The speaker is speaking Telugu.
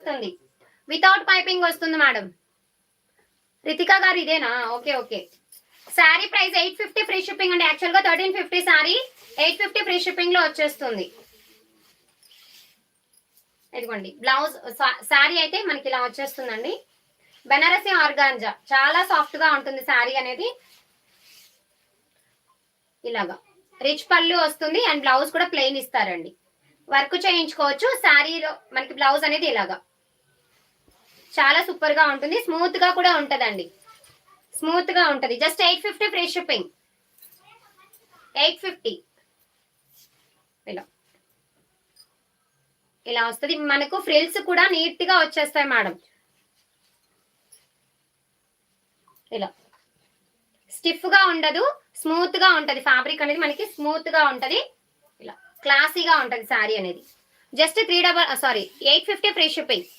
వస్తుంది, వితౌట్ పైపింగ్ వస్తుంది మేడం. రితికా గారు ఇదేనా? Okay okay. Sari price 850 free shipping అండి. యాక్చువల్ గా 1350 శారీ, 850 ఫ్రీ షిప్పింగ్ లో వచ్చేస్తుంది. ఇదిగోండి బ్లౌజ్, శారీ అయితే మనకి ఇలా వచ్చేస్తుందండి. బెనారసి ఆర్గాంజా, చాలా సాఫ్ట్ గా ఉంటుంది శారీ అనేది. ఇలాగా రిచ్ పళ్ళు వస్తుంది అండ్ బ్లౌజ్ కూడా ప్లెయిన్ ఇస్తారండి. వర్క్ చేయించుకోవచ్చు. శారీలో మనకి బ్లౌజ్ అనేది ఇలాగా చాలా సూపర్ గా ఉంటుంది, స్మూత్ గా కూడా ఉంటదండి, స్మూత్ గా ఉంటది. Just 850 free shipping, 850. ఇలా ఇలా వస్తుంది మనకు. ఫ్రిల్స్ కూడా నీట్ గా వచ్చేస్తాయి మేడం. ఇలా స్టిఫ్ గా ఉండదు, స్మూత్ గా ఉంటది. ఫ్యాబ్రిక్ అనేది మనకి స్మూత్ గా ఉంటది. ఇలా క్లాసీగా ఉంటది శారీ అనేది. Just 850 free shipping.